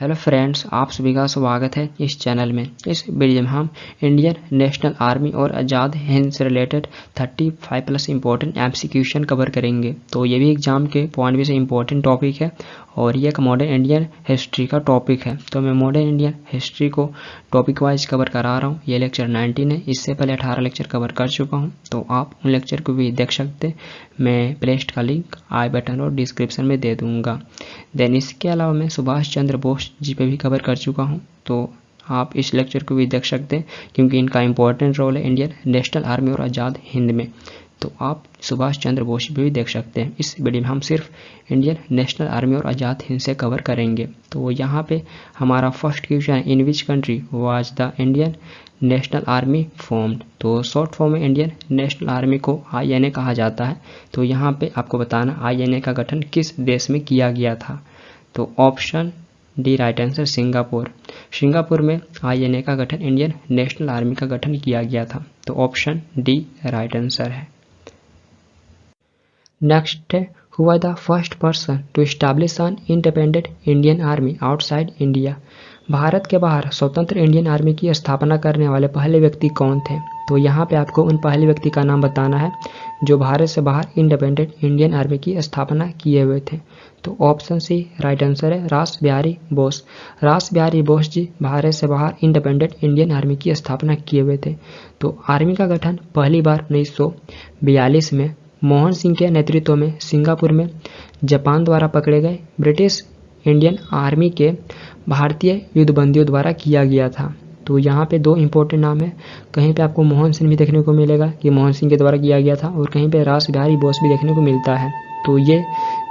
Hello friends, आप सभी का स्वागत है इस चैनल में। इस वीडियो में हम इंडियन नेशनल आर्मी और आज़ाद हिंद से related 35 plus important MCQ cover करेंगे। तो ये भी एग्जाम के पॉइंट भी से इम्पोर्टेंट टॉपिक है और ये एक मॉडर्न इंडियन हिस्ट्री का टॉपिक है। तो मैं मॉडर्न इंडियन हिस्ट्री को टॉपिक वाइज कवर करा रहा हूँ। ये लेक्चर 19 है, इससे पहले 18 लेक्चर कवर कर चुका हूँ, तो आप उन लेक्चर को भी देख सकते हैं। मैं प्लेलिस्ट का लिंक आई बटन और डिस्क्रिप्शन में दे दूँगा। देन इसके अलावा मैं सुभाष चंद्र बोस जी पे भी कवर कर चुका हूँ, तो आप इस लेक्चर को भी देख सकते हैं क्योंकि इनका इंपॉर्टेंट रोल है इंडियन नेशनल आर्मी और आज़ाद हिंद में। तो आप सुभाष चंद्र बोस पे भी देख सकते हैं। इस वीडियो में हम सिर्फ इंडियन नेशनल आर्मी और आज़ाद हिंद से कवर करेंगे। तो यहाँ पे हमारा फर्स्ट क्वेश्चन है, in which country was the Indian national Army formed. तो शॉर्ट फॉर्म में इंडियन नेशनल आर्मी को INA कहा जाता है। तो यहाँ पे आपको बताना INA का गठन किस देश में किया गया था। तो option D right answer, Singapore. Singapore में INA का गठन, इंडियन नेशनल आर्मी का गठन किया गया था। तो ऑप्शन डी राइट आंसर है। नेक्स्ट है, who was the first person to establish an independent Indian army outside India. Bharat के बाहर स्वतंत्र इंडियन आर्मी की स्थापना करने वाले पहले व्यक्ति कौन थे। तो यहाँ पे आपको उन पहले व्यक्ति का नाम बताना है जो भारत से बाहर इंडिपेंडेंट इंडियन आर्मी की स्थापना किए हुए थे। तो ऑप्शन सी राइट आंसर है, रास बिहारी बोस। रास बिहारी बोस जी भारत से बाहर इंडिपेंडेंट इंडियन आर्मी की स्थापना किए हुए थे। तो आर्मी का गठन पहली बार 1942 में मोहन सिंह के नेतृत्व में सिंगापुर में जापान द्वारा पकड़े गए ब्रिटिश इंडियन आर्मी के भारतीय युद्धबंदियों द्वारा किया गया था। तो यहाँ पे दो इंपॉर्टेंट नाम है, कहीं पे आपको मोहन सिंह भी देखने को मिलेगा कि मोहन सिंह के द्वारा किया गया था, और कहीं पे रास बिहारी बोस भी देखने को मिलता है। तो ये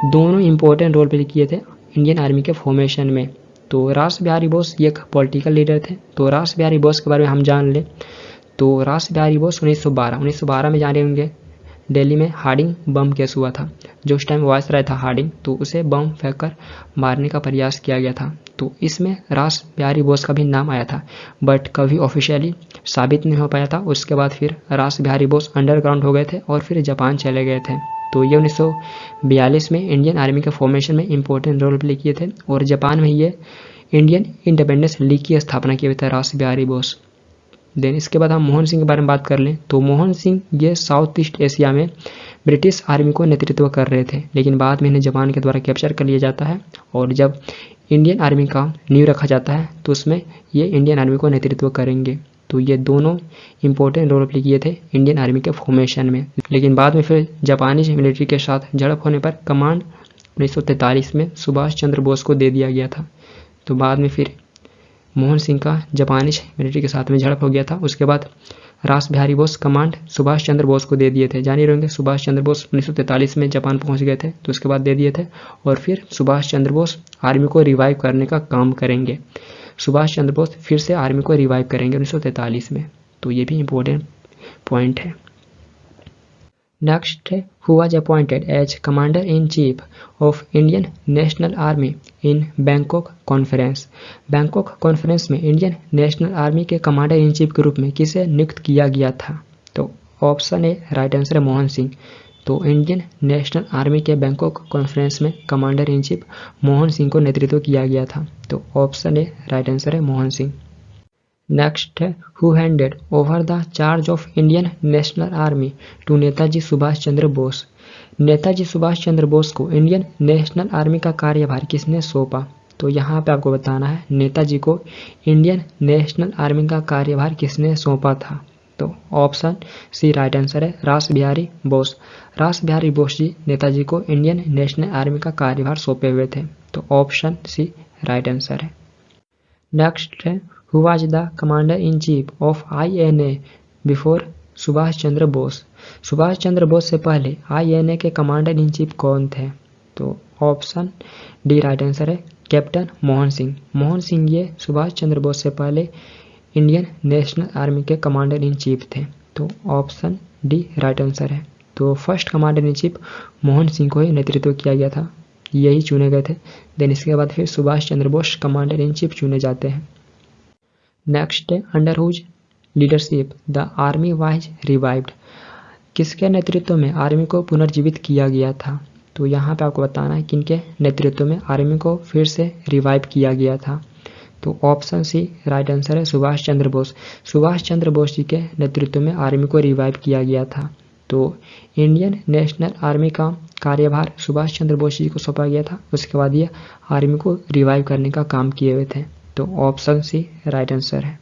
दोनों इंपॉर्टेंट रोल प्ले किए थे इंडियन आर्मी के फॉर्मेशन में। तो रास बिहारी बोस ये एक पॉलिटिकल लीडर थे। तो रास बिहारी बोस के बारे में हम जान लें तो रास बिहारी बोस 1912 में जाने होंगे, दिल्ली में हार्डिंग बम केस हुआ था। जो उस टाइम वायसराय था हार्डिंग, तो उसे बम फेंककर मारने का प्रयास किया गया था। तो इसमें रास बिहारी बोस का भी नाम आया था, बट कभी ऑफिशियली साबित नहीं हो पाया था। उसके बाद फिर रास बिहारी बोस अंडरग्राउंड हो गए थे और फिर जापान चले गए थे। तो ये 1942 में इंडियन आर्मी के फॉर्मेशन में इंपॉर्टेंट रोल प्ले किए थे, और जापान में ये इंडियन इंडिपेंडेंस लीग की स्थापना किए हुए थे रास बिहारी बोस। देन इसके बाद हम मोहन सिंह के बारे में बात कर लें तो मोहन सिंह ये साउथ ईस्ट एशिया में ब्रिटिश आर्मी को नेतृत्व कर रहे थे, लेकिन बाद में इन्हें जापान के द्वारा कैप्चर कर लिया जाता है, और जब इंडियन आर्मी का नींव रखा जाता है तो उसमें ये इंडियन आर्मी को नेतृत्व करेंगे। तो ये दोनों इंपॉर्टेंट रोल प्ले किए थे इंडियन आर्मी के फॉर्मेशन में, लेकिन बाद में फिर जापानीज मिलिट्री के साथ झड़प होने पर कमांड 1943 में सुभाष चंद्र बोस को दे दिया गया था। तो बाद में फिर मोहन सिंह का जापानीज मिलिट्री के साथ में झड़प हो गया था। उसके बाद रास बिहारी बोस कमांड सुभाष चंद्र बोस को दे दिए थे। जान ही रहेंगे सुभाष चंद्र बोस 1943 में जापान पहुंच गए थे, तो उसके बाद दे दिए थे, और फिर सुभाष चंद्र बोस आर्मी को रिवाइव करने का काम करेंगे। सुभाष चंद्र बोस फिर से आर्मी को रिवाइव करेंगे 1943 में। तो ये भी इंपॉर्टेंट पॉइंट है। नेक्स्ट है, who was appointed as commander in chief of Indian national army in Bangkok conference. Bangkok conference में इंडियन नेशनल आर्मी के कमांडर इन चीफ के रूप में किसे नियुक्त किया गया था। तो ऑप्शन ए राइट आंसर है, मोहन सिंह। तो इंडियन नेशनल आर्मी के बैंकॉक कॉन्फ्रेंस में commander in chief Mohan Singh को नेतृत्व किया गया था। तो ऑप्शन ए राइट आंसर है, मोहन सिंह। नेक्स्ट है, who handed over the charge of Indian national Army to Netaji Subhash Chandra Bose. Netaji Subhash Chandra Bose को इंडियन नेशनल आर्मी का कार्यभार किसने सौंपा। तो यहाँ पे आपको बताना है नेताजी को इंडियन नेशनल आर्मी का कार्यभार किसने सौंपा था। तो ऑप्शन सी राइट आंसर है, रास बिहारी बोस। रास बिहारी बोस जी नेताजी को इंडियन नेशनल आर्मी का कार्यभार सौंपे हुए थे। तो ऑप्शन सी राइट आंसर है। नेक्स्ट है, who was the commander in chief of INA before Subhash Chandra Bose. Subhash Chandra Bose से पहले INA के कमांडर इन चीफ कौन थे। तो ऑप्शन डी राइट आंसर है, कैप्टन मोहन सिंह। मोहन सिंह ये सुभाष चंद्र बोस से पहले इंडियन नेशनल आर्मी के कमांडर इन चीफ थे। तो ऑप्शन डी राइट आंसर है। तो first commander in chief Mohan Singh को ही नेतृत्व किया गया था, यही चुने गए थे। देन इसके बाद फिर Subhash Chandra Bose commander in chief चुने जाते हैं। नेक्स्ट है, under whose leadership the army was revived. किसके नेतृत्व में आर्मी को पुनर्जीवित किया गया था। तो यहाँ पे आपको बताना है किनके नेतृत्व में आर्मी को फिर से रिवाइव किया गया था। तो ऑप्शन सी राइट आंसर है सुभाष चंद्र बोस। सुभाष चंद्र बोस जी के नेतृत्व में आर्मी को रिवाइव किया गया था। तो इंडियन नेशनल आर्मी का कार्यभार सुभाष चंद्र बोस जी को सौंपा गया था। उसके बाद ये आर्मी को रिवाइव करने का काम किए हुए थे। तो ऑप्शन सी राइट आंसर है।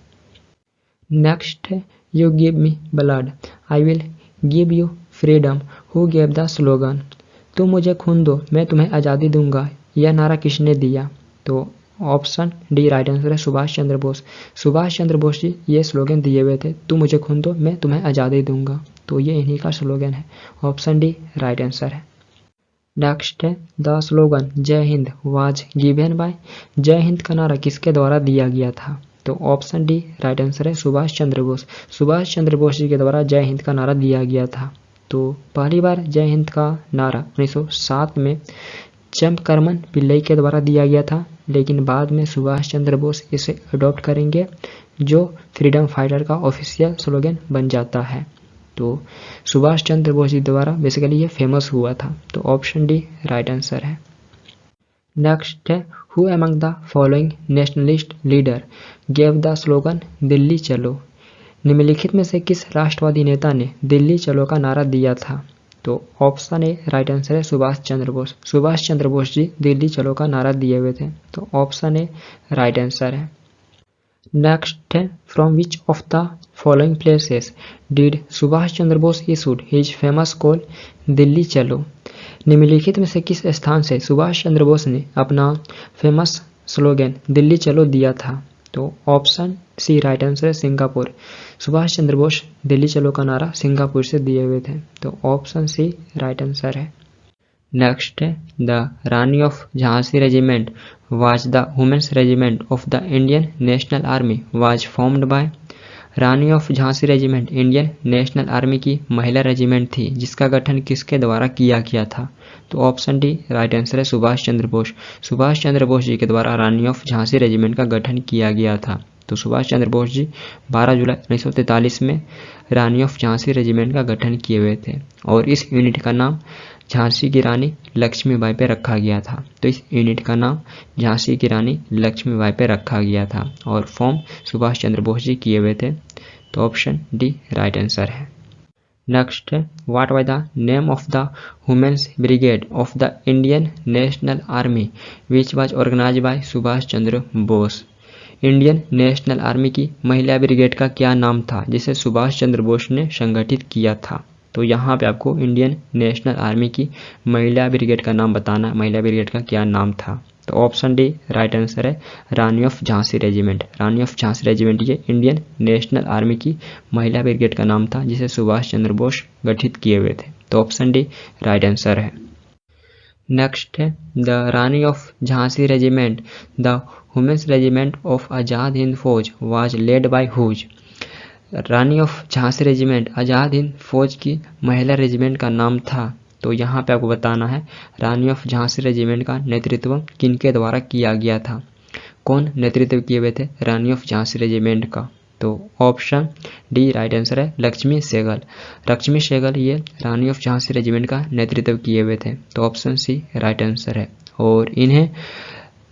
नेक्स्ट है you give me blood I will give you freedom who gave the slogan. तुम मुझे खून दो मैं तुम्हें आज़ादी दूंगा, यह नारा किसने दिया? तो ऑप्शन डी राइट आंसर है सुभाष चंद्र बोस। सुभाष चंद्र बोस जी ये स्लोगन दिए हुए थे, तुम मुझे खून दो मैं तुम्हें आज़ादी दूंगा। तो ये इन्हीं का स्लोगन है। ऑप्शन डी राइट आंसर है। नेक्स्ट है द स्लोगन जय हिंद वाज गिवन बाय। जय हिंद का नारा किसके द्वारा दिया गया था? तो ऑप्शन डी राइट आंसर है सुभाष चंद्र बोस। सुभाष चंद्र बोस जी के द्वारा जय हिंद का नारा दिया गया था। तो पहली बार जय हिंद का नारा 1907 में चंपकरमन पिल्लई के द्वारा दिया गया था, लेकिन बाद में सुभाष चंद्र बोस इसे अडॉप्ट करेंगे जो फ्रीडम फाइटर का ऑफिशियल स्लोगन बन जाता है। तो सुभाष चंद्र बोस जी द्वारा बेसिकली ये फेमस हुआ था। तो ऑप्शन डी राइट आंसर है। नेक्स्ट है who among the following nationalist leader gave the slogan Delhi चलो। निम्नलिखित में से किस राष्ट्रवादी नेता ने दिल्ली चलो का नारा दिया था? तो ऑप्शन ए राइट आंसर है सुभाष चंद्र बोस। सुभाष चंद्र बोस जी दिल्ली चलो का नारा दिए हुए थे। तो ऑप्शन ए राइट आंसर है। नेक्स्ट है from which of the following places did Subhash Chandra Bose issued his famous call Delhi चलो। निम्नलिखित में से किस स्थान से सुभाष चंद्र बोस ने अपना फेमस स्लोगन दिल्ली चलो दिया था? तो ऑप्शन सी राइट आंसर है सिंगापुर। सुभाष चंद्र बोस दिल्ली चलो का नारा सिंगापुर से दिए हुए थे। तो ऑप्शन सी राइट आंसर है। नेक्स्ट है the Rani of Jhansi regiment was the women's regiment of the Indian national army was formed by. Rani of Jhansi regiment Indian national army की महिला रेजिमेंट थी जिसका गठन किसके द्वारा किया गया था? तो ऑप्शन डी राइट आंसर है सुभाष चंद्र बोस। सुभाष चंद्र बोस जी के द्वारा रानी ऑफ झांसी रेजिमेंट का गठन किया गया था। तो सुभाष चंद्र बोस जी 12 जुलाई 1943 में रानी ऑफ झांसी रेजिमेंट का गठन किए हुए थे और इस यूनिट का नाम झांसी की रानी लक्ष्मीबाई पे रखा गया था। तो इस यूनिट का नाम झांसी की रानी लक्ष्मीबाई पे रखा गया था और फॉर्म सुभाष चंद्र बोस जी किए हुए थे। तो ऑप्शन डी राइट आंसर है। नेक्स्ट है what was the name of the women's brigade of the Indian national army which was organised by Subhash Chandra Bose. Indian national army की महिला ब्रिगेड का क्या नाम था जिसे सुभाष चंद्र बोस ने संगठित किया था? तो यहाँ पे आपको इंडियन नेशनल आर्मी की महिला ब्रिगेड का नाम बताना, महिला ब्रिगेड का क्या नाम था? तो ऑप्शन डी राइट आंसर है Rani of Jhansi regiment. Rani of Jhansi regiment ये इंडियन नेशनल आर्मी की महिला ब्रिगेड का नाम था जिसे सुभाष चंद्र बोस गठित किए हुए थे। तो ऑप्शन डी राइट आंसर है। नेक्स्ट है the Rani of Jhansi regiment the women's regiment of Azad Hind Fauj was led by whom. Rani of Jhansi regiment Azad Hind Fauj की महिला रेजिमेंट का नाम था। तो यहाँ पे आपको बताना है रानी ऑफ झांसी रेजिमेंट का नेतृत्व किनके द्वारा किया गया था? कौन नेतृत्व किए हुए थे रानी ऑफ झांसी रेजिमेंट का? तो ऑप्शन डी राइट आंसर है लक्ष्मी सहगल। लक्ष्मी सहगल ये रानी ऑफ झांसी रेजिमेंट का नेतृत्व किए हुए थे। तो ऑप्शन सी राइट आंसर है और इन्हें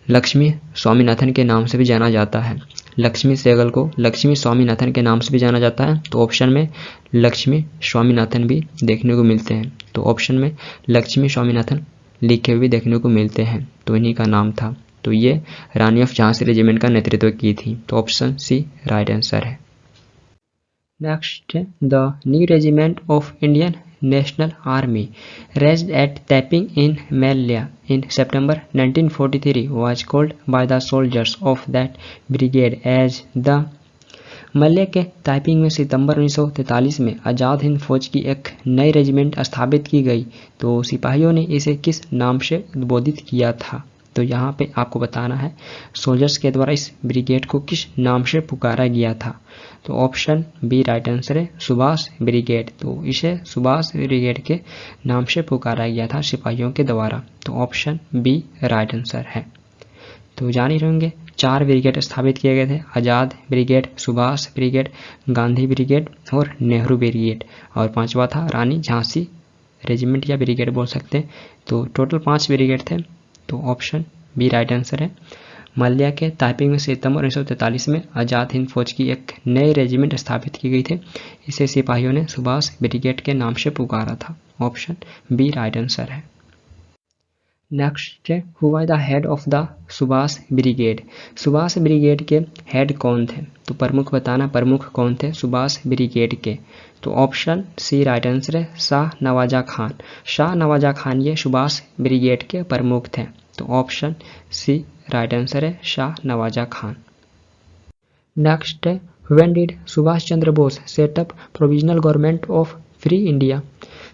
लक्ष्मी स्वामीनाथन के नाम से भी जाना जाता है। लक्ष्मी सहगल को लक्ष्मी स्वामीनाथन के नाम से भी जाना जाता है। तो ऑप्शन में लक्ष्मी स्वामीनाथन भी देखने को मिलते हैं। तो ऑप्शन में लक्ष्मी स्वामीनाथन लिखे हुए भी देखने को मिलते हैं। तो इन्हीं का नाम था। तो ये रानी ऑफ झांसी रेजिमेंट का नेतृत्व की थी। तो ऑप्शन सी राइट आंसर है। Next the new regiment of Indian national army raised at Tapping in Malaya in September 1943 was called by the soldiers of that brigade as the। Malay के Taiping में सितंबर 1943 में आज़ाद हिंद फौज की एक नई regiment स्थापित की गई। तो सिपाहियों ने इसे किस नाम से उद्बोधित किया था? तो यहाँ पे आपको बताना है सोल्जर्स के द्वारा इस ब्रिगेड को किस नाम से पुकारा गया था? तो ऑप्शन बी राइट आंसर है सुभाष ब्रिगेड। तो इसे सुभाष ब्रिगेड के नाम से पुकारा गया था सिपाहियों के द्वारा। तो ऑप्शन बी राइट आंसर है। तो जान ही रहेंगे 4 ब्रिगेड स्थापित किए गए थे, Azad brigade, Subhash brigade, Gandhi brigade और नेहरू ब्रिगेड, और 5वां था रानी झांसी रेजिमेंट या ब्रिगेड बोल सकते हैं। तो टोटल 5 ब्रिगेड थे, तो ऑप्शन बी राइट आंसर है। माल्या के ताइपिंग में सितंबर 1943 में आज़ाद हिंद फौज की एक नई रेजिमेंट स्थापित की गई थी। इसे सिपाहियों ने सुभाष ब्रिगेड के नाम से पुकारा था। ऑप्शन बी राइट आंसर है। नेक्स्ट है, who was the head of the Subhash brigade. Subhash brigade के हेड कौन थे? तो प्रमुख बताना, प्रमुख कौन थे सुभाष ब्रिगेड के? तो ऑप्शन सी राइट आंसर है, शाह नवाजा खान। शाह नवाजा खान ये सुभाष ब्रिगेड के प्रमुख थे। तो ऑप्शन सी राइट आंसर है, शाह नवाजा खान। नेक्स्ट है, when did Subhash Chandra Bose set up provisional government of free India.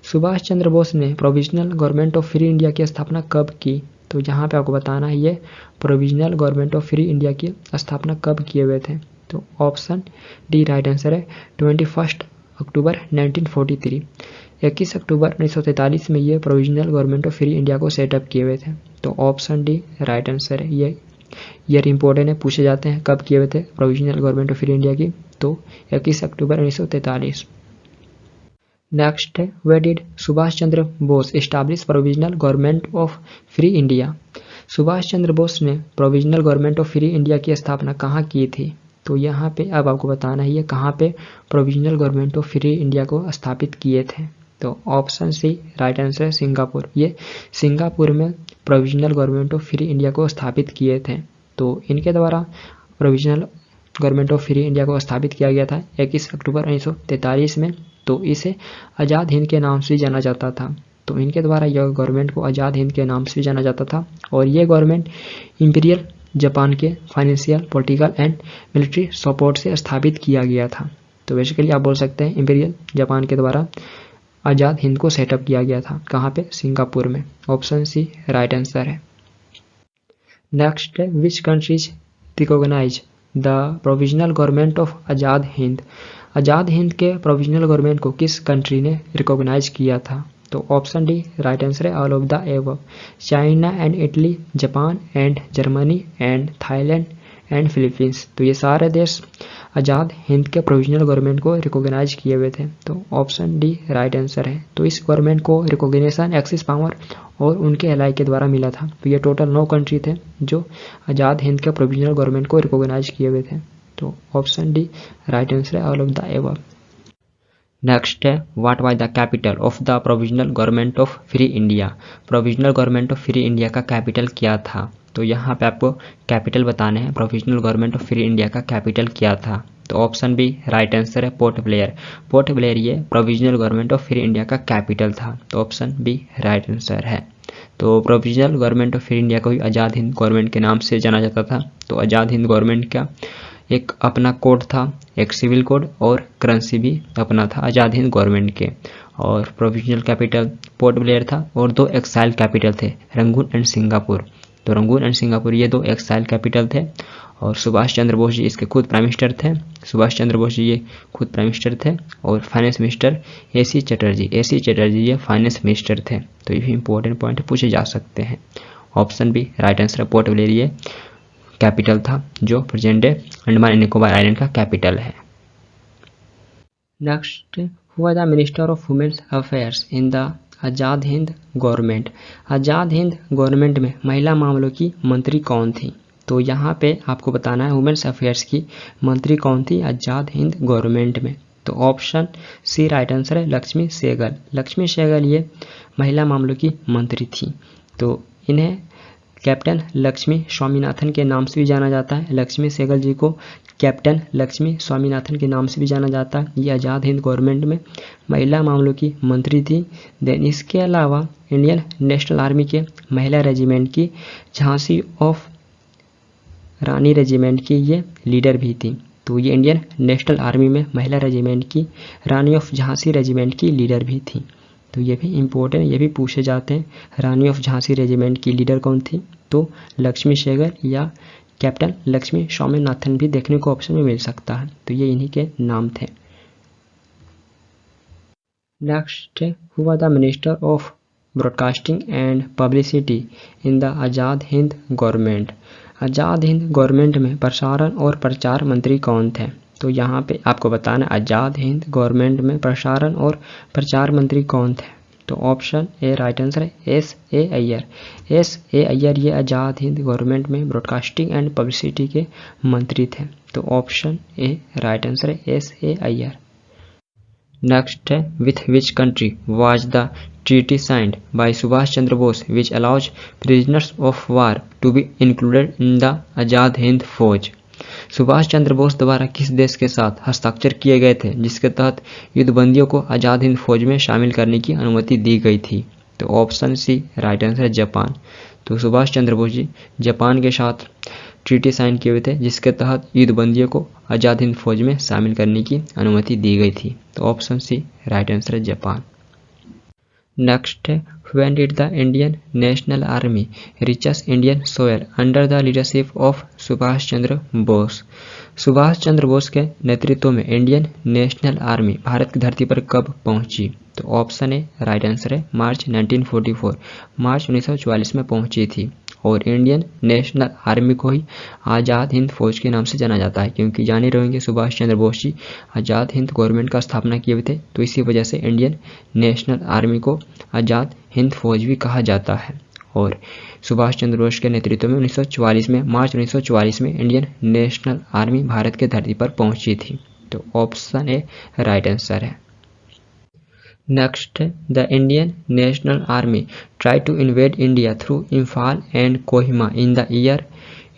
Subhash Chandra Bose ने provisional government of free India की स्थापना कब की? तो यहाँ पे आपको बताना है ये provisional government of free India की स्थापना कब किए हुए थे? तो ऑप्शन डी राइट आंसर है, 21 अक्टूबर 1943। 21 अक्टूबर 1943 में ये provisional government of free India को सेटअप किए हुए थे। तो ऑप्शन डी राइट आंसर है। ये ईयर इंपॉर्टेंट है, पूछे जाते हैं कब किए हुए थे provisional government of free India की। तो 21 अक्टूबर 1943। नेक्स्ट है, where did Subhash Chandra Bose establish provisional government of free India. Subhash Chandra Bose ने provisional government of free India की स्थापना कहाँ की थी? तो यहाँ पे अब आपको बताना है ये कहाँ पे provisional government of free India को स्थापित किए थे। तो ऑप्शन सी राइट आंसर है, सिंगापुर। ये सिंगापुर में provisional government of free India को स्थापित किए थे। तो इनके द्वारा provisional government of free India को स्थापित किया गया था 21 अक्टूबर 1943 में। तो इसे आज़ाद हिंद के नाम से जाना जाता था। तो इनके द्वारा यह गवर्नमेंट को आज़ाद हिंद के नाम से जाना जाता था। और ये गवर्नमेंट इंपीरियल जापान के financial, political and military support से स्थापित किया गया था। तो बेसिकली आप बोल सकते हैं इंपीरियल जापान के द्वारा आज़ाद हिंद को सेटअप किया गया था। कहाँ पे? सिंगापुर में। ऑप्शन सी राइट आंसर है। नेक्स्ट है, which countries recognize the provisional government of Azad Hind. Azad Hind के प्रोविजनल गवर्नमेंट को किस कंट्री ने रिकॉग्नाइज किया था? तो ऑप्शन डी राइट आंसर है, all of the above. China and Italy, Japan and Germany and Thailand and Philippines. तो ये सारे देश आज़ाद हिंद के प्रोविजनल गवर्नमेंट को रिकॉग्नाइज किए हुए थे। तो ऑप्शन डी राइट आंसर है। तो इस गवर्नमेंट को रिकॉग्निशन एक्सिस पावर और उनके एलाई के द्वारा मिला था। तो ये टोटल 9 कंट्री थे जो आज़ाद हिंद के प्रोविजनल गवर्नमेंट को रिकॉग्नाइज किए हुए थे। तो ऑप्शन डी राइट आंसर है, all of the above. Next है, what was the capital of the provisional government of free India. Provisional government of free India का कैपिटल क्या था? तो यहाँ पे आपको कैपिटल बताने हैं। Provisional government of free India का कैपिटल क्या था? तो ऑप्शन बी राइट आंसर है, पोर्ट ब्लेयर। पोर्ट ब्लेयर ये provisional government of free India का कैपिटल था। तो ऑप्शन बी राइट आंसर है। तो provisional government of free India को ही आज़ाद हिंद गवर्नमेंट के नाम से जाना जाता था। तो आज़ाद हिंद गवर्नमेंट का एक अपना कोड था, एक सिविल कोड और करेंसी भी अपना था आज़ाद हिंद गवर्नमेंट के। और प्रोविजनल कैपिटल पोर्ट ब्लेयर था और 2 एक्साइल कैपिटल थे, रंगून एंड सिंगापुर। तो रंगून एंड सिंगापुर ये 2 एक्साइल कैपिटल थे। और सुभाष चंद्र बोस जी इसके खुद प्राइम मिनिस्टर थे। सुभाष चंद्र बोस जी ये खुद प्राइम मिनिस्टर थे। और फाइनेंस मिनिस्टर AC चटर्जी ये फाइनेंस मिनिस्टर थे। तो ये भी इंपॉर्टेंट पॉइंट पूछे जा सकते हैं। ऑप्शन बी राइट आंसर है, पोर्ट ब्लेयर ये कैपिटल था जो present day Andaman and Nicobar island का कैपिटल है। Next, who was the minister of women's affairs in the Azad Hind government. Azad Hind government में महिला मामलों की मंत्री कौन थी? तो यहाँ पे आपको बताना है वुमेन्स अफेयर्स की मंत्री कौन थी आज़ाद हिंद गवर्नमेंट में। तो ऑप्शन सी राइट आंसर है, लक्ष्मी सहगल। लक्ष्मी सहगल ये महिला मामलों की मंत्री थी। तो इन्हें कैप्टन लक्ष्मी स्वामीनाथन के नाम से भी जाना जाता है। लक्ष्मी सहगल जी को कैप्टन लक्ष्मी स्वामीनाथन के नाम से भी जाना जाता है। ये आज़ाद हिंद गवर्नमेंट में महिला मामलों की मंत्री थी। देन इसके अलावा इंडियन नेशनल आर्मी के महिला रेजिमेंट की झांसी ऑफ रानी रेजिमेंट की ये लीडर भी थी। तो ये इंडियन नेशनल आर्मी में महिला रेजिमेंट की रानी ऑफ झांसी रेजिमेंट की लीडर भी थी। तो ये भी इम्पोर्टेंट, ये भी पूछे जाते हैं। रानी ऑफ झांसी रेजिमेंट की लीडर कौन थी? तो लक्ष्मी सहगल या कैप्टन लक्ष्मी स्वामीनाथन भी देखने को ऑप्शन में मिल सकता है। तो ये इन्हीं के नाम थे। Next, who was the minister of broadcasting and publicity in the Azad Hind government. Azad Hind government में प्रसारण और प्रचार मंत्री कौन थे? तो यहाँ पे आपको बताना आज़ाद हिंद गवर्नमेंट में प्रसारण और प्रचार मंत्री कौन थे। तो ऑप्शन ए राइट आंसर है S A Iyer. S A Iyer ये आज़ाद हिंद गवर्नमेंट में ब्रॉडकास्टिंग एंड पब्लिसिटी के मंत्री थे। तो ऑप्शन ए राइट आंसर है एस ए अय्यर। नेक्स्ट है with which country was the treaty signed by Subhash Chandra Bose which allows prisoners of war to be included in the Azad Hind Fauj. Subhash Chandra Bose द्वारा किस देश के साथ हस्ताक्षर किए गए थे जिसके तहत युद्धबंदियों को आज़ाद हिंद फौज में शामिल करने की अनुमति दी गई थी। तो ऑप्शन सी राइट आंसर है जापान। तो सुभाष चंद्र बोस जी जापान के साथ ट्रीटी साइन किए हुए थे जिसके तहत युद्धबंदियों को आज़ाद हिंद फौज में शामिल करने की अनुमति दी गई थी। तो ऑप्शन सी राइट आंसर है जापान। नेक्स्ट है when did the Indian national Army reaches Indian soil under the leadership of Subhash Chandra Bose. Subhash Chandra Bose के नेतृत्व में इंडियन नेशनल आर्मी भारत की धरती पर कब पहुंची। तो ऑप्शन ए राइट आंसर है मार्च 1944, मार्च 1944 में पहुंची थी। और इंडियन नेशनल आर्मी को ही आज़ाद हिंद फौज के नाम से जाना जाता है क्योंकि जाने रहेंगे सुभाष चंद्र बोस जी आज़ाद हिंद गवर्नमेंट का स्थापना किए हुए थे। तो इसी वजह से इंडियन नेशनल आर्मी को आज़ाद हिंद फौज भी कहा जाता है। और सुभाष चंद्र बोस के नेतृत्व में 1944 में मार्च 1944 में इंडियन नेशनल आर्मी भारत के धरती पर पहुंची थी। तो ऑप्शन ए राइट आंसर है। Next the Indian national army try to invade India through Imphal and Kohima in the year.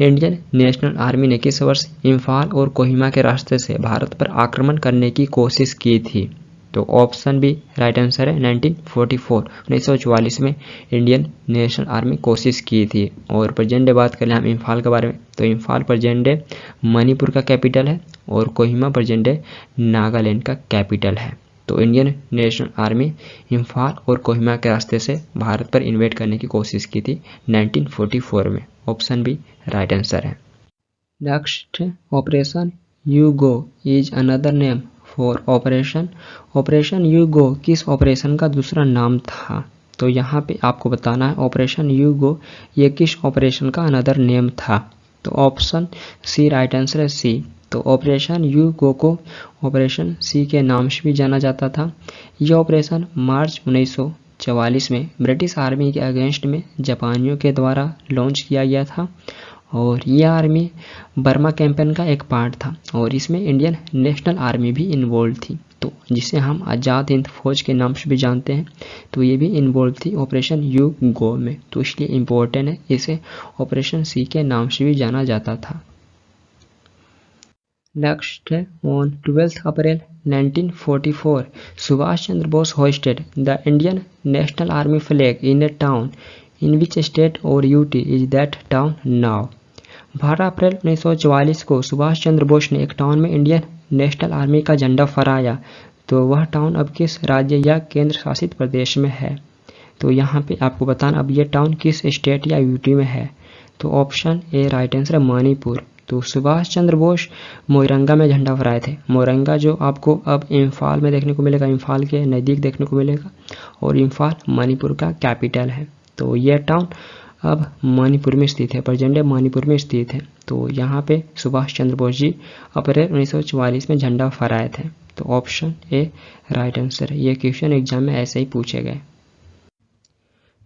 Indian national army ने किस वर्ष इम्फाल और कोहिमा के रास्ते से भारत पर आक्रमण करने की कोशिश की थी। तो ऑप्शन बी राइट आंसर है 1944, 1944 में इंडियन नेशनल आर्मी कोशिश की थी। और प्रेजेंट डे बात करें हम इम्फाल के बारे में तो इम्फाल प्रेजेंट डे मणिपुर का कैपिटल है और कोहिमा प्रेजेंट डे नागालैंड का कैपिटल है। तो इंडियन नेशनल आर्मी इम्फाल और कोहिमा के रास्ते से भारत पर इन्वेड करने की कोशिश की थी 1944 में। ऑप्शन बी राइट आंसर है। Next operation Ugo is another name for operation. Operation Ugo किस ऑपरेशन का दूसरा नाम था। तो यहाँ पे आपको बताना है ऑपरेशन यूगो ये किस ऑपरेशन का अनदर नेम था। तो ऑप्शन सी राइट आंसर है सी। तो ऑपरेशन यूगो को ऑपरेशन सी के नाम से भी जाना जाता था। यह ऑपरेशन मार्च 1944 में ब्रिटिश आर्मी के अगेंस्ट में जापानियों के द्वारा लॉन्च किया गया था और यह आर्मी बर्मा कैंपेन का एक पार्ट था और इसमें इंडियन नेशनल आर्मी भी इन्वॉल्व थी। तो जिसे हम आज़ाद हिंद फौज के नाम से भी जानते हैं तो ये भी इन्वॉल्व थी ऑपरेशन यूगो में। तो इसलिए इम्पोर्टेंट है, इसे ऑपरेशन सी के नाम से भी जाना जाता था। नेक्स्ट है on 12 April 1944 Subhash Chandra Bose hoisted the Indian national Army flag in a town in which state or UT is that town now. 12 अप्रैल 1944 को सुभाष चंद्र बोस ने एक टाउन में इंडियन नेशनल आर्मी का झंडा फहराया। तो वह टाउन अब किस राज्य या केंद्र शासित प्रदेश में है। तो यहाँ पे आपको बताना अब ये टाउन किस स्टेट या यूटी में है। तो ऑप्शन ए राइट आंसर है मणिपुर। तो सुभाष चंद्र बोस मोरंगा में झंडा फहराए थे। मोरंगा जो आपको अब इम्फाल में देखने को मिलेगा, इम्फाल के नज़दीक देखने को मिलेगा और इम्फाल मणिपुर का कैपिटल है। तो यह टाउन अब मणिपुर में स्थित है, प्रेजेंट डे मणिपुर में स्थित है। तो यहाँ पे सुभाष चंद्र बोस जी अप्रैल 1944 में झंडा फहराए थे। तो ऑप्शन ए राइट आंसर है। ये क्वेश्चन एग्जाम में ऐसे ही पूछे गए।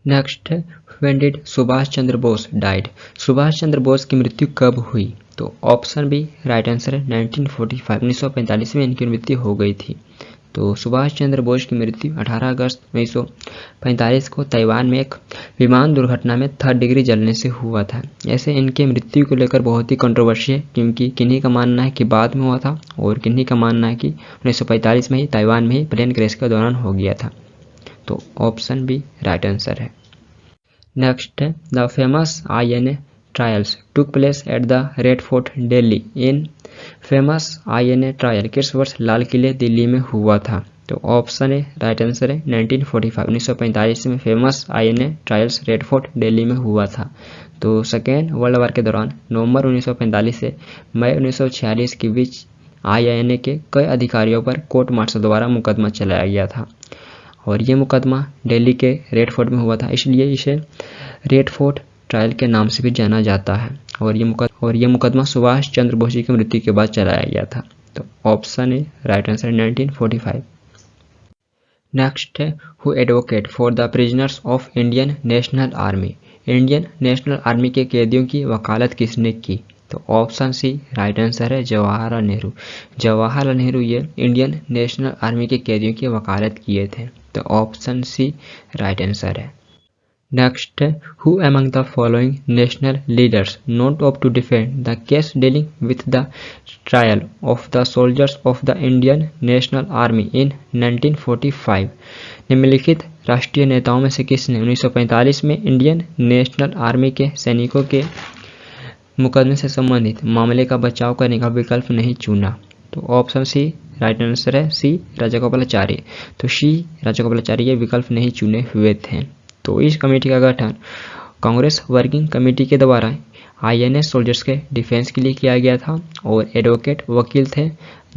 नेक्स्ट है when did Subhash Chandra Bose died. Subhash Chandra Bose की मृत्यु कब हुई। तो ऑप्शन बी राइट आंसर है 1945, 1945 में इनकी मृत्यु हो गई थी। तो सुभाष चंद्र बोस की मृत्यु 18 अगस्त 1945 को ताइवान में एक विमान दुर्घटना में 3rd डिग्री जलने से हुआ था। ऐसे इनके मृत्यु को लेकर बहुत ही कंट्रोवर्सी है क्योंकि किन्हीं का मानना है कि बाद में हुआ था और किन्हीं का मानना है कि 1945 में ही ताइवान में ही प्लेन क्रैश के दौरान हो गया था। तो ऑप्शन बी राइट आंसर है। नेक्स्ट है the famous INA trials took place at the red fort Delhi in. Famous INA trial किस वर्ष लाल किले दिल्ली में हुआ था। तो ऑप्शन ए राइट आंसर है 1945, 1945 में famous INA trials red fort Delhi में हुआ था। तो सेकेंड वर्ल्ड वार के दौरान नवंबर 1945 से मई 1946 के बीच INA के कई अधिकारियों पर कोर्ट मार्शल द्वारा मुकदमा चलाया गया था और ये मुकदमा दिल्ली के रेड फोर्ट में हुआ था, इसलिए इसे रेड फोर्ट ट्रायल के नाम से भी जाना जाता है। और ये मुकदमा सुभाष चंद्र बोस जी की मृत्यु के बाद चलाया गया था। तो option A right answer 1945। Next है who advocate for the prisoners of Indian national Army. Indian national army के कैदियों की वकालत किसने की? तो ऑप्शन सी राइट आंसर है जवाहरलाल नेहरू। जवाहरलाल नेहरू ये इंडियन नेशनल आर्मी के कैदियों की वकालत किए थे। तो ऑप्शन सी राइट आंसर है। नेक्स्ट है who among the following national leaders note of to defend the case dealing with the trial of the soldiers of the Indian national army in 1945। निम्नलिखित राष्ट्रीय नेताओं में से किसने 1945 में इंडियन नेशनल आर्मी के सैनिकों के मुकदमे से संबंधित मामले का बचाव करने का विकल्प नहीं चुना? तो ऑप्शन सी राइट आंसर है सी राजागोपालाचारी। तो सी राजागोपालाचारी ये विकल्प नहीं चुने हुए थे। तो इस कमेटी का गठन कांग्रेस वर्किंग कमेटी के द्वारा आईएनएस सोल्जर्स के डिफेंस के लिए किया गया था और एडवोकेट वकील थे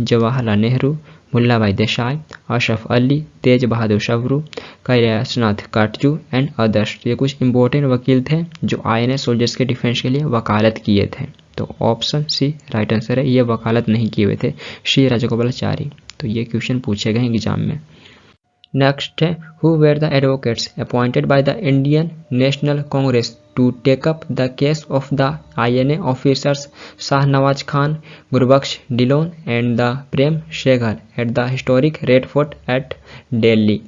जवाहरलाल नेहरू, मुल्ला भाई देसाई, अशरफ अली, तेज बहादुर सप्रू, कैलाशनाथ काटजू एंड अदर्स। ये कुछ इंपॉर्टेंट वकील थे जो आईएनएस सोल्जर्स के डिफेंस के लिए वकालत किए थे। तो ऑप्शन सी राइट आंसर है, ये वकालत नहीं किए हुए थे श्री राजागोपालाचारी। तो ये क्वेश्चन पूछे गए एग्जाम में। नेक्स्ट है who were the advocates appointed by the Indian National Congress to take up the case of the INA officers Shahnawaz Khan, Gurbaksh Dhillon and the Prem Sehgal at the historic Red Fort at Delhi.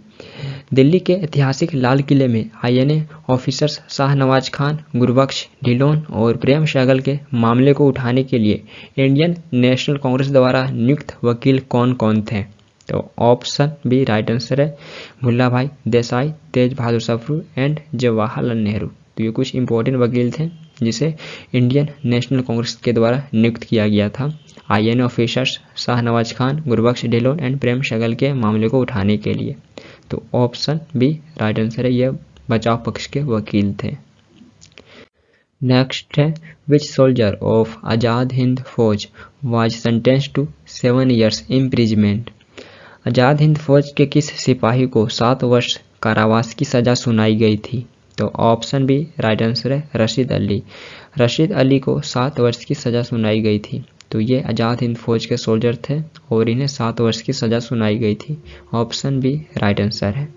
Delhi के ऐतिहासिक लाल किले में आईएनए ऑफिसर्स शाहनवाज खान, गुरबख्श डिलोन और प्रेम शेघर के मामले को उठाने के लिए इंडियन नेशनल कांग्रेस द्वारा नियुक्त वकील कौन कौन थे? तो ऑप्शन बी राइट आंसर है मुल्ला भाई देसाई, तेज बहादुर सप्रू एंड जवाहरलाल नेहरू। तो ये कुछ इंपॉर्टेंट वकील थे जिसे इंडियन नेशनल कांग्रेस के द्वारा नियुक्त किया गया था INA officers Shahnawaz Khan, Gurbaksh Dhillon and Prem Sehgal के मामले को उठाने के लिए। तो ऑप्शन बी राइट आंसर है, यह बचाव पक्ष के वकील थे। नेक्स्ट है which soldier of Azad Hind Fauj was sentenced to 7 years imprisonment. Azad Hind Fauj के किस सिपाही को 7 वर्ष कारावास की सजा सुनाई गई थी? तो ऑप्शन बी राइट आंसर है रशीद अली। रशीद अली को 7 वर्ष की सजा सुनाई गई थी। तो ये आज़ाद हिंद फौज के सोल्जर थे और इन्हें 7 वर्ष की सजा सुनाई गई थी। ऑप्शन बी राइट आंसर है।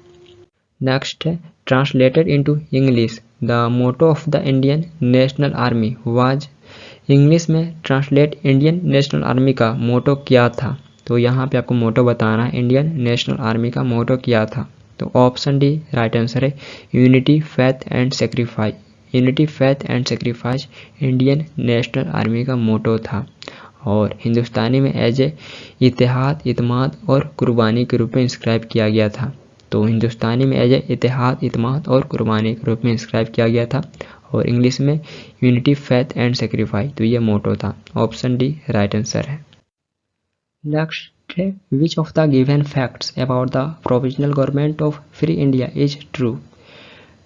नेक्स्ट है translated into English the motto of the Indian national army was. English में ट्रांसलेट इंडियन नेशनल आर्मी का मोटो क्या था? तो यहाँ पे आपको मोटो बताना है, इंडियन नेशनल आर्मी का मोटो क्या था? तो ऑप्शन डी राइट आंसर है unity faith and sacrifice. Unity faith and sacrifice Indian national army का मोटो था और हिंदुस्तानी में एज ए इतिहाद, इत्माद और कुर्बानी के रूप में इंस्क्राइब किया गया था। तो हिंदुस्तानी में एज ए इतिहाद, इत्माद और कुर्बानी के रूप में इंस्क्राइब किया गया था और इंग्लिश में यूनिटी फेथ एंड सेक्रीफाइस। तो ये मोटो था। ऑप्शन डी राइट आंसर है। नेक्स्ट है which of the given facts about the provisional government of free India is true.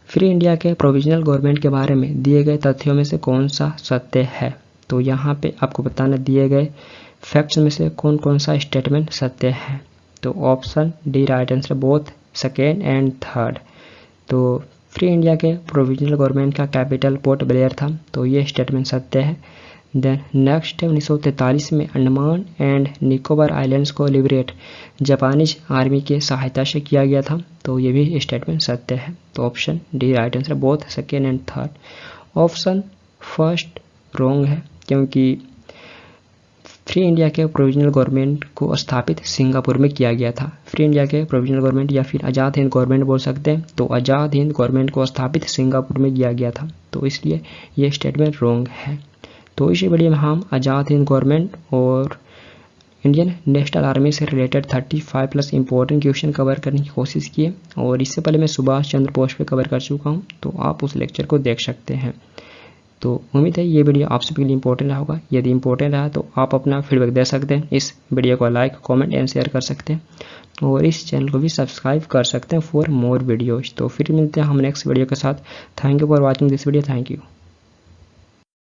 Free India के प्रोविजनल गवर्नमेंट के बारे में दिए गए तथ्यों में से कौन सा सत्य है? तो यहाँ पे आपको बताना दिए गए फैक्ट्स में से कौन कौन सा स्टेटमेंट सत्य है। तो option D right answer, both second and third. तो फ्री इंडिया के प्रोविजनल गवर्नमेंट का कैपिटल पोर्ट ब्लेयर था, तो ये स्टेटमेंट सत्य है। देन नेक्स्ट है 1943 में अंडमान एंड निकोबार आइलैंड्स को लिबरेट जापानीज आर्मी की सहायता से किया गया था, तो ये भी स्टेटमेंट सत्य है। तो option D right answer, both second and third. Option first wrong है क्योंकि फ्री इंडिया के प्रोविजनल गवर्नमेंट को स्थापित सिंगापुर में किया गया था। फ्री इंडिया के प्रोविजनल गवर्नमेंट या फिर आज़ाद हिंद गवर्नमेंट बोल सकते हैं, तो आज़ाद हिंद गवर्नमेंट को स्थापित सिंगापुर में किया गया था, तो इसलिए ये स्टेटमेंट रॉन्ग है। तो इसी वीडियो में हम आज़ाद हिंद गवर्नमेंट और इंडियन नेशनल आर्मी से रिलेटेड 35+ इंपॉर्टेंट क्वेश्चन कवर करने की कोशिश किए और इससे पहले मैं सुभाष चंद्र बोस पे कवर कर चुका हूँ, तो आप उस लेक्चर को देख सकते हैं। तो उम्मीद है ये वीडियो आप सभी के लिए इंपॉर्टेंट रहा होगा। यदि इंपॉर्टेंट रहा तो आप अपना फीडबैक दे सकते हैं, इस वीडियो को लाइक, कमेंट एंड शेयर कर सकते हैं और इस चैनल को भी सब्सक्राइब कर सकते हैं फॉर मोर वीडियोज। तो फिर मिलते हैं हम नेक्स्ट वीडियो के साथ। Thank you for watching this video. Thank you.